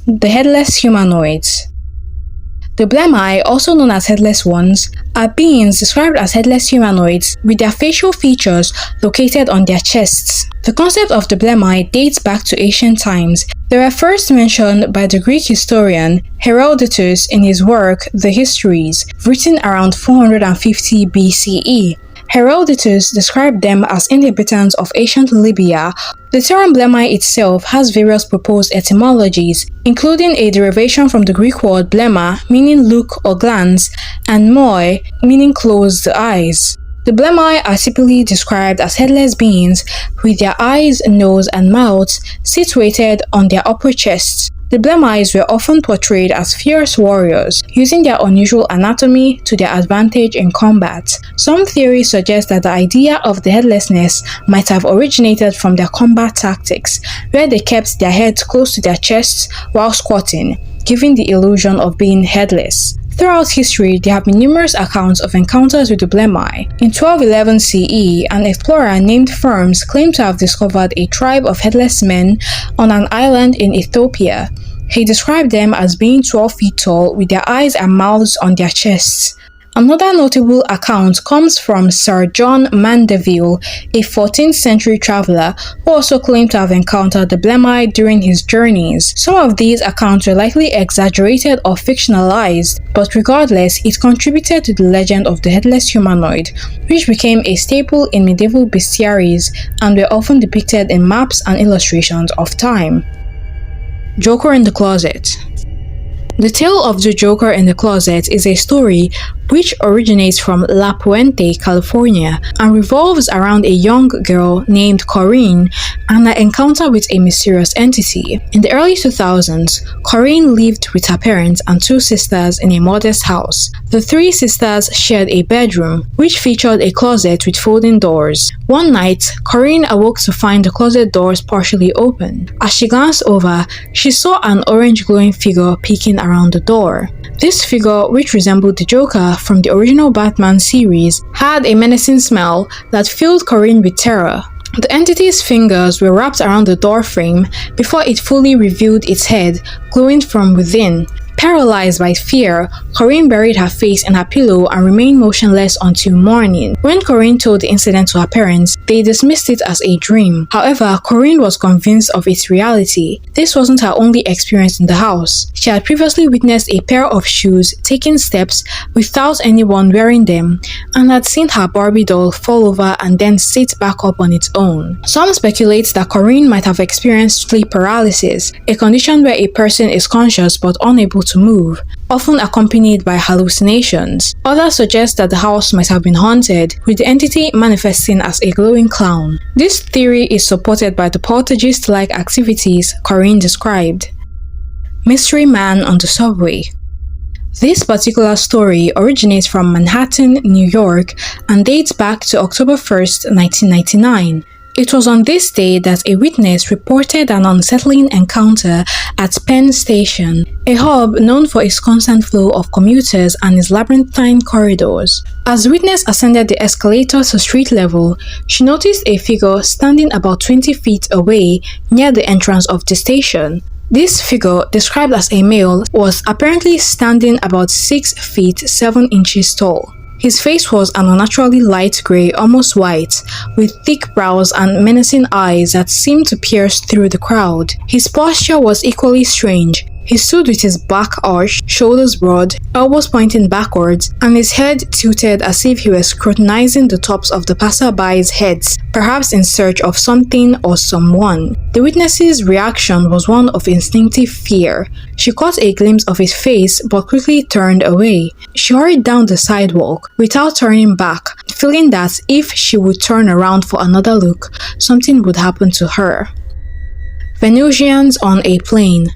The Headless Humanoids. The blemmye, also known as headless ones, are beings described as headless humanoids with their facial features located on their chests. The concept of the blemmye dates back to ancient times. They were first mentioned by the Greek historian Herodotus in his work The Histories, written around 450 BCE. Herodotus described them as inhabitants of ancient Libya. The term blemmye itself has various proposed etymologies, including a derivation from the Greek word blemma, meaning look or glance, and moi, meaning close the eyes. The blemmye are typically described as headless beings with their eyes, nose, and mouths situated on their upper chests. The blemmies were often portrayed as fierce warriors, using their unusual anatomy to their advantage in combat. Some theories suggest that the idea of the headlessness might have originated from their combat tactics, where they kept their heads close to their chests while squatting, giving the illusion of being headless. Throughout history, there have been numerous accounts of encounters with the blemmye. In 1211 CE, an explorer named Firms claimed to have discovered a tribe of headless men on an island in Ethiopia. He described them as being 12 feet tall with their eyes and mouths on their chests. Another notable account comes from Sir John Mandeville, a 14th century traveler who also claimed to have encountered the blemmye during his journeys. Some of these accounts were likely exaggerated or fictionalized, but regardless, it contributed to the legend of the headless humanoid, which became a staple in medieval bestiaries and were often depicted in maps and illustrations of time. Joker in the Closet. The Tale of the Joker in the Closet is a story which originates from La Puente, California, and revolves around a young girl named Corinne and her encounter with a mysterious entity. In the early 2000s, Corinne lived with her parents and two sisters in a modest house. The three sisters shared a bedroom, which featured a closet with folding doors. One night, Corinne awoke to find the closet doors partially open. As she glanced over, she saw an orange glowing figure peeking around the door. This figure, which resembled the Joker from the original Batman series, had a menacing smile that filled Corinne with terror. The entity's fingers were wrapped around the door frame before it fully revealed its head, glowing from within. Paralyzed by fear, Corinne buried her face in her pillow and remained motionless until morning. When Corinne told the incident to her parents, they dismissed it as a dream. However, Corinne was convinced of its reality. This wasn't her only experience in the house. She had previously witnessed a pair of shoes taking steps without anyone wearing them, and had seen her Barbie doll fall over and then sit back up on its own. Some speculate that Corinne might have experienced sleep paralysis, a condition where a person is conscious but unable to move, often accompanied by hallucinations. Others suggest that the house might have been haunted, with the entity manifesting as a glowing clown. This theory is supported by the poltergeist-like activities Corinne described. Mystery Man on the Subway. This particular story originates from Manhattan, New York, and dates back to October 1st, 1999. It was on this day that a witness reported an unsettling encounter at Penn Station, a hub known for its constant flow of commuters and its labyrinthine corridors. As the witness ascended the escalator to street level, she noticed a figure standing about 20 feet away near the entrance of the station. This figure, described as a male, was apparently standing about 6 feet 7 inches tall. His face was an unnaturally light grey, almost white, with thick brows and menacing eyes that seemed to pierce through the crowd. His posture was equally strange. He stood with his back arched, shoulders broad, elbows pointing backwards, and his head tilted as if he was scrutinizing the tops of the passerbys' heads, perhaps in search of something or someone. The witness's reaction was one of instinctive fear. She caught a glimpse of his face but quickly turned away. She hurried down the sidewalk without turning back, feeling that if she would turn around for another look, something would happen to her. Venusians on a Plane.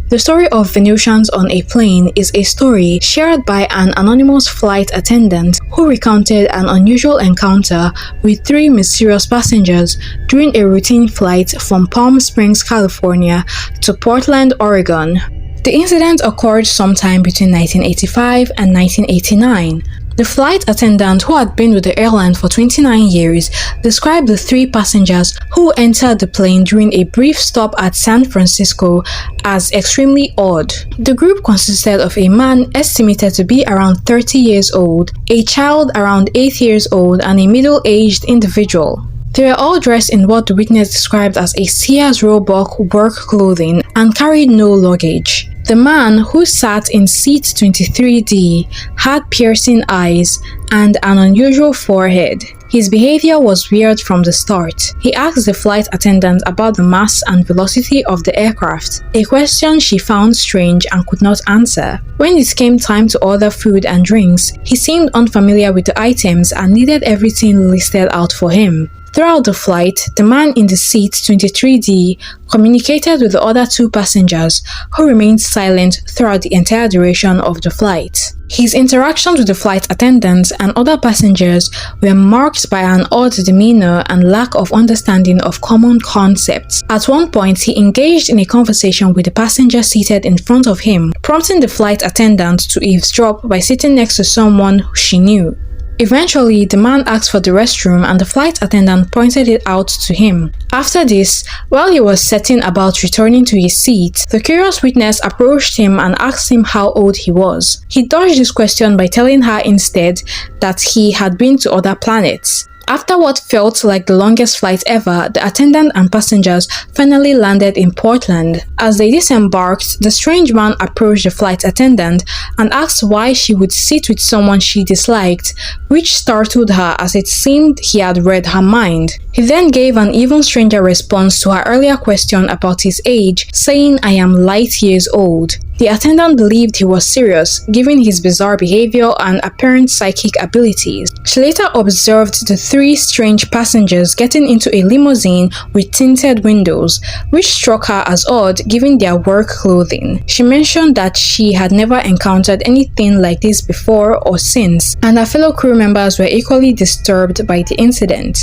The story of Venusians on a Plane is a story shared by an anonymous flight attendant who recounted an unusual encounter with 3 mysterious passengers during a routine flight from Palm Springs, California to Portland, Oregon. The incident occurred sometime between 1985 and 1989. The flight attendant, who had been with the airline for 29 years, described the 3 passengers who entered the plane during a brief stop at San Francisco as extremely odd. The group consisted of a man estimated to be around 30 years old, a child around 8 years old, and a middle-aged individual. They were all dressed in what the witness described as a Sears Roebuck work clothing and carried no luggage. The man, who sat in seat 23D, had piercing eyes and an unusual forehead. His behavior was weird from the start. He asked the flight attendant about the mass and velocity of the aircraft, a question she found strange and could not answer. When it came time to order food and drinks, he seemed unfamiliar with the items and needed everything listed out for him. Throughout the flight, the man in the seat 23D communicated with the other 2 passengers, who remained silent throughout the entire duration of the flight. His interactions with the flight attendants and other passengers were marked by an odd demeanor and lack of understanding of common concepts. At one point, he engaged in a conversation with the passenger seated in front of him, prompting the flight attendant to eavesdrop by sitting next to someone who she knew. Eventually, the man asked for the restroom and the flight attendant pointed it out to him. After this, while he was setting about returning to his seat, the curious witness approached him and asked him how old he was. He dodged this question by telling her instead that he had been to other planets. After what felt like the longest flight ever, the attendant and passengers finally landed in Portland. As they disembarked, the strange man approached the flight attendant and asked why she would sit with someone she disliked, which startled her as it seemed he had read her mind. He then gave an even stranger response to her earlier question about his age, saying, "I am light years old." The attendant believed he was serious, given his bizarre behavior and apparent psychic abilities. She later observed the 3 strange passengers getting into a limousine with tinted windows, which struck her as odd given their work clothing. She mentioned that she had never encountered anything like this before or since, and her fellow crew members were equally disturbed by the incident.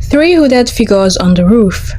3 hooded figures on the roof.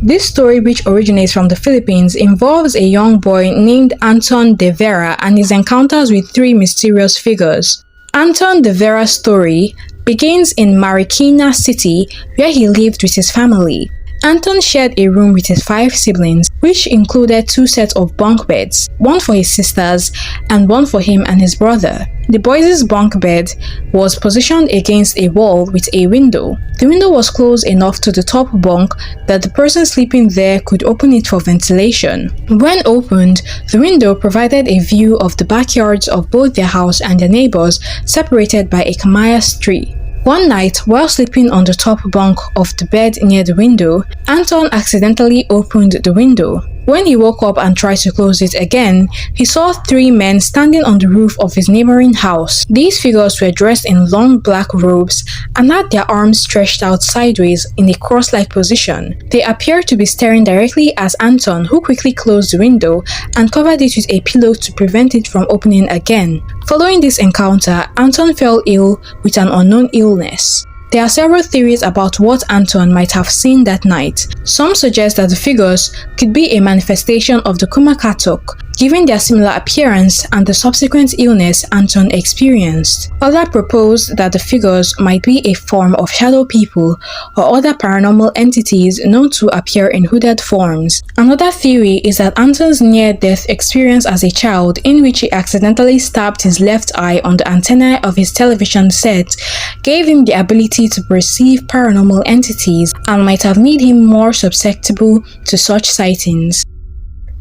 This story, which originates from the Philippines, involves a young boy named Anton de Vera and his encounters with 3 mysterious figures. Anton de Vera's story begins in Marikina City, where he lived with his family. Anton shared a room with his 5 siblings, which included 2 sets of bunk beds, one for his sisters and one for him and his brother. The boys' bunk bed was positioned against a wall with a window. The window was close enough to the top bunk that the person sleeping there could open it for ventilation. When opened, the window provided a view of the backyards of both their house and their neighbors, separated by a camellia tree. One night, while sleeping on the top bunk of the bed near the window, Anton accidentally opened the window. When he woke up and tried to close it again, he saw 3 men standing on the roof of his neighboring house. These figures were dressed in long black robes and had their arms stretched out sideways in a cross-like position. They appeared to be staring directly at Anton, who quickly closed the window and covered it with a pillow to prevent it from opening again. Following this encounter, Anton fell ill with an unknown illness. There are several theories about what Anton might have seen that night. Some suggest that the figures could be a manifestation of the Kumakatok, given their similar appearance and the subsequent illness Anton experienced. Others propose that the figures might be a form of shadow people or other paranormal entities known to appear in hooded forms. Another theory is that Anton's near-death experience as a child, in which he accidentally stabbed his left eye on the antenna of his television set, gave him the ability to perceive paranormal entities and might have made him more susceptible to such sightings.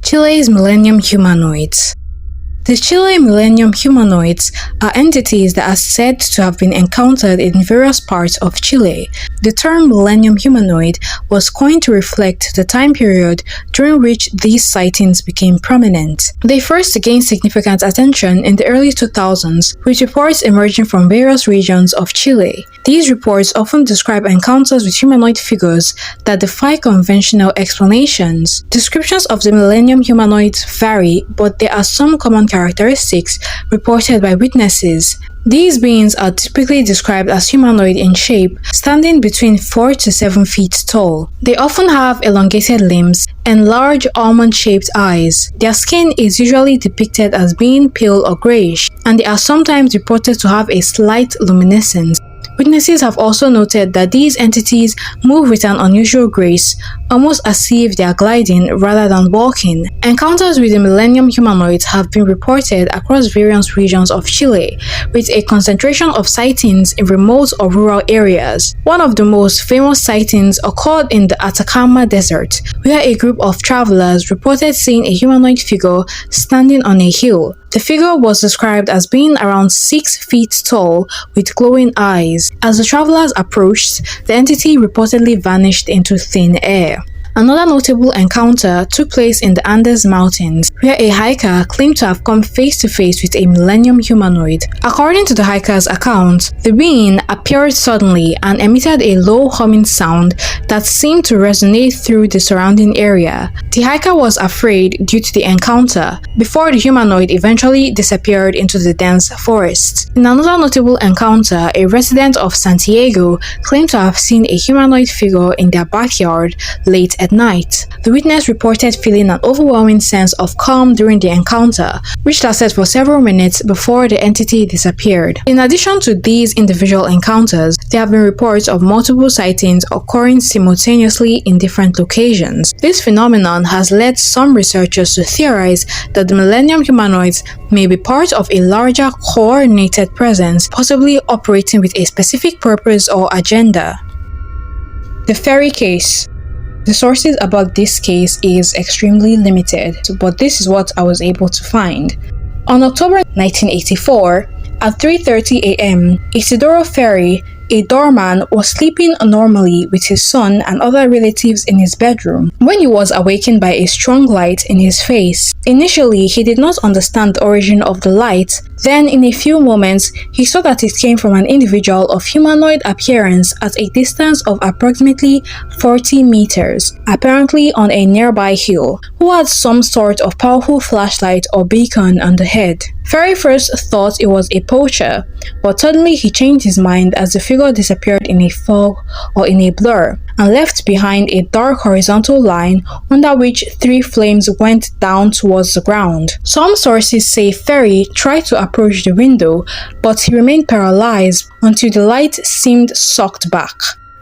Chile's Millennium Humanoids. The Chile Millennium Humanoids are entities that are said to have been encountered in various parts of Chile. The term Millennium Humanoid was coined to reflect the time period during which these sightings became prominent. They first gained significant attention in the early 2000s, with reports emerging from various regions of Chile. These reports often describe encounters with humanoid figures that defy conventional explanations. Descriptions of the Millennium Humanoids vary, but there are some common characteristics reported by witnesses. These beings are typically described as humanoid in shape, standing between 4 to 7 feet tall. They often have elongated limbs and large almond-shaped eyes. Their skin is usually depicted as being pale or grayish, and they are sometimes reported to have a slight luminescence. Witnesses have also noted that these entities move with an unusual grace, almost as if they are gliding rather than walking. Encounters with the Millennium humanoids have been reported across various regions of Chile, with a concentration of sightings in remote or rural areas. One of the most famous sightings occurred in the Atacama Desert, where a group of travelers reported seeing a humanoid figure standing on a hill. The figure was described as being around 6 feet tall with glowing eyes. As the travelers approached, the entity reportedly vanished into thin air. Another notable encounter took place in the Andes Mountains, where a hiker claimed to have come face to face with a Millennium humanoid. According to the hiker's account, the being appeared suddenly and emitted a low humming sound that seemed to resonate through the surrounding area. The hiker was afraid due to the encounter, before the humanoid eventually disappeared into the dense forest. In another notable encounter, a resident of Santiago claimed to have seen a humanoid figure in their backyard late at night. The witness reported feeling an overwhelming sense of calm during the encounter, which lasted for several minutes before the entity disappeared. In addition to these individual encounters, there have been reports of multiple sightings occurring simultaneously in different locations. This phenomenon has led some researchers to theorize that the Millennium humanoids may be part of a larger coordinated presence, possibly operating with a specific purpose or agenda. The Ferri Case. The sources about this case is extremely limited, but this is what I was able to find. On October 1984, at 3:30 a.m., Isidoro Ferri, a doorman, was sleeping normally with his son and other relatives in his bedroom when he was awakened by a strong light in his face. Initially, he did not understand the origin of the light. Then, in a few moments, he saw that it came from an individual of humanoid appearance at a distance of approximately 40 meters, apparently on a nearby hill, who had some sort of powerful flashlight or beacon on the head. Ferri first thought it was a poacher, but suddenly he changed his mind as the figure disappeared in a fog or in a blur, and left behind a dark horizontal line under which 3 flames went down towards the ground. Some sources say Ferri tried to approach the window, but he remained paralyzed until the light seemed sucked back.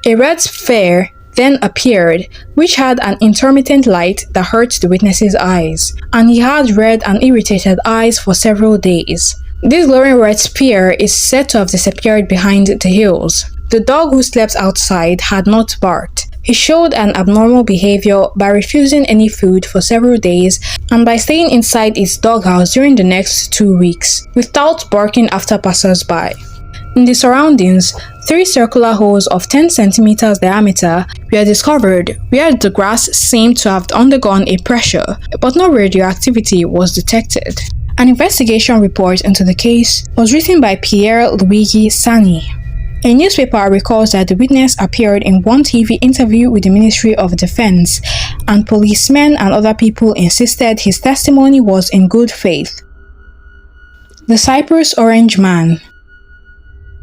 A red sphere then appeared, which had an intermittent light that hurt the witness's eyes, and he had red and irritated eyes for several days. This glowing red sphere is said to have disappeared behind the hills. The dog who slept outside had not barked. He showed an abnormal behavior by refusing any food for several days and by staying inside its doghouse during the next 2 weeks, without barking after passers-by. In the surroundings, 3 circular holes of 10 centimeters diameter were discovered where the grass seemed to have undergone a pressure, but no radioactivity was detected. An investigation report into the case was written by Pierre Luigi Sani. A newspaper recalls that the witness appeared in one TV interview with the Ministry of Defense, and policemen and other people insisted his testimony was in good faith. The Cyprus Orange Man.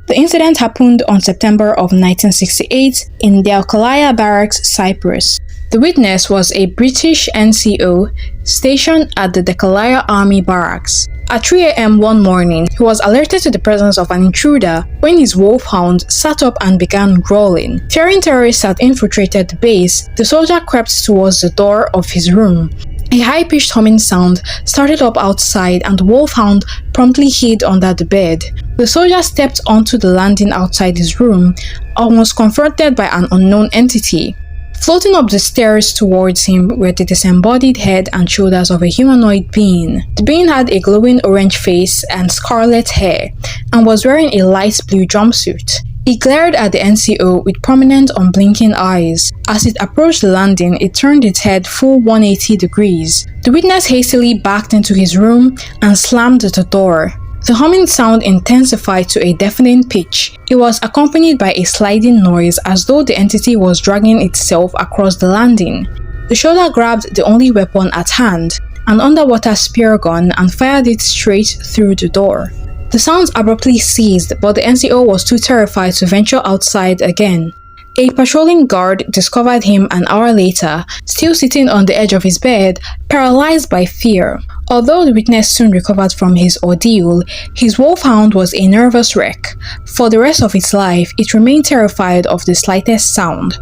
The incident happened on September of 1968 in the Alkalaya Barracks, Cyprus. The witness was a British NCO stationed at the Dekalaya Army Barracks. At 3 a.m. one morning, he was alerted to the presence of an intruder when his wolfhound sat up and began growling. Fearing terrorists had infiltrated the base, the soldier crept towards the door of his room. A high-pitched humming sound started up outside and the wolfhound promptly hid under the bed. The soldier stepped onto the landing outside his room and was confronted by an unknown entity. Floating up the stairs towards him were the disembodied head and shoulders of a humanoid being. The being had a glowing orange face and scarlet hair and was wearing a light blue jumpsuit. It glared at the NCO with prominent unblinking eyes. As it approached the landing, it turned its head full 180 degrees. The witness hastily backed into his room and slammed the door. The humming sound intensified to a deafening pitch. It was accompanied by a sliding noise as though the entity was dragging itself across the landing. The shoulder grabbed the only weapon at hand, an underwater spear gun and fired it straight through the door. The sounds abruptly ceased, but the NCO was too terrified to venture outside again. A patrolling guard discovered him an hour later, still sitting on the edge of his bed, paralyzed by fear. Although the witness soon recovered from his ordeal, his wolfhound was a nervous wreck. For the rest of its life, it remained terrified of the slightest sound.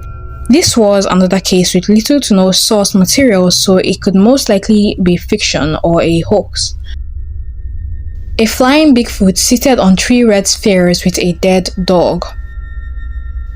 This was another case with little to no source material, so it could most likely be fiction or a hoax. A flying Bigfoot seated on 3 red spheres with a dead dog.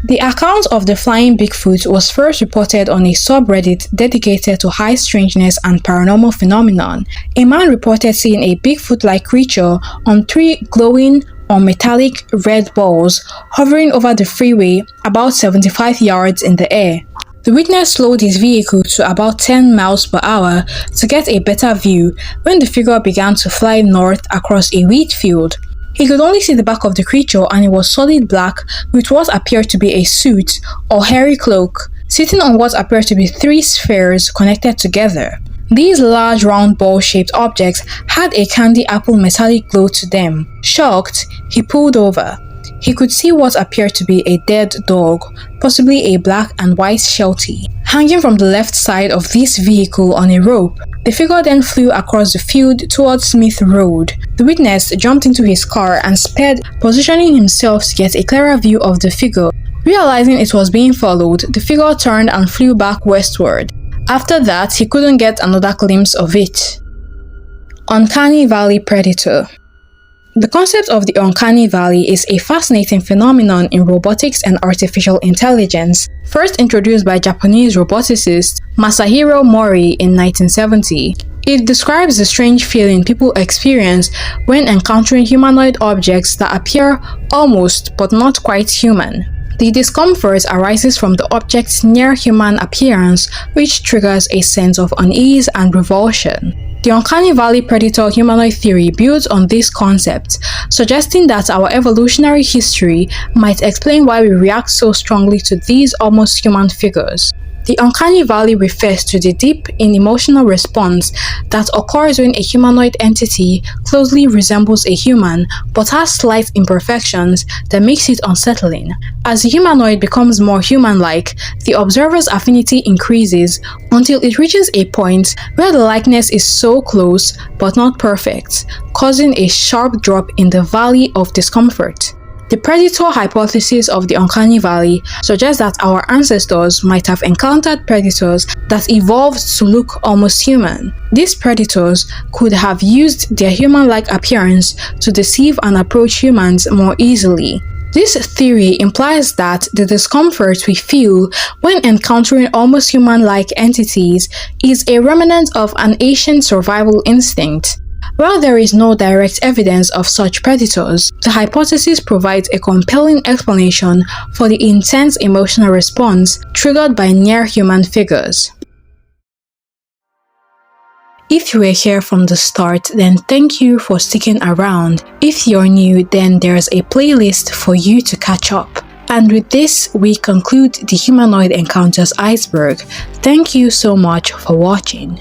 The account of the flying Bigfoot was first reported on a subreddit dedicated to high strangeness and paranormal phenomenon. A man reported seeing a Bigfoot-like creature on 3 glowing or metallic red balls hovering over the freeway about 75 yards in the air. The witness slowed his vehicle to about 10 miles per hour to get a better view when the figure began to fly north across a wheat field. He could only see the back of the creature, and it was solid black with what appeared to be a suit or hairy cloak, sitting on what appeared to be 3 spheres connected together. These large round ball-shaped objects had a candy apple metallic glow to them. Shocked, he pulled over. He could see what appeared to be a dead dog, possibly a black and white Sheltie, hanging from the left side of this vehicle on a rope. The figure then flew across the field towards Smith Road. The witness jumped into his car and sped, positioning himself to get a clearer view of the figure. Realizing it was being followed, the figure turned and flew back westward. After that, he couldn't get another glimpse of it. Uncanny Valley Predator. The concept of the Uncanny Valley is a fascinating phenomenon in robotics and artificial intelligence, first introduced by Japanese roboticist Masahiro Mori in 1970. It describes the strange feeling people experience when encountering humanoid objects that appear almost but not quite human. The discomfort arises from the object's near-human appearance, which triggers a sense of unease and revulsion. The Uncanny Valley Predator humanoid theory builds on this concept, suggesting that our evolutionary history might explain why we react so strongly to these almost human figures. The Uncanny Valley refers to the deep emotional response that occurs when a humanoid entity closely resembles a human but has slight imperfections that makes it unsettling. As the humanoid becomes more human-like, the observer's affinity increases until it reaches a point where the likeness is so close but not perfect, causing a sharp drop in the valley of discomfort. The predator hypothesis of the Uncanny Valley suggests that our ancestors might have encountered predators that evolved to look almost human. These predators could have used their human-like appearance to deceive and approach humans more easily. This theory implies that the discomfort we feel when encountering almost human-like entities is a remnant of an ancient survival instinct. While there is no direct evidence of such predators, the hypothesis provides a compelling explanation for the intense emotional response triggered by near-human figures. If you were here from the start, then thank you for sticking around. If you're new, then there's a playlist for you to catch up. And with this, we conclude the Humanoid Encounters Iceberg. Thank you so much for watching.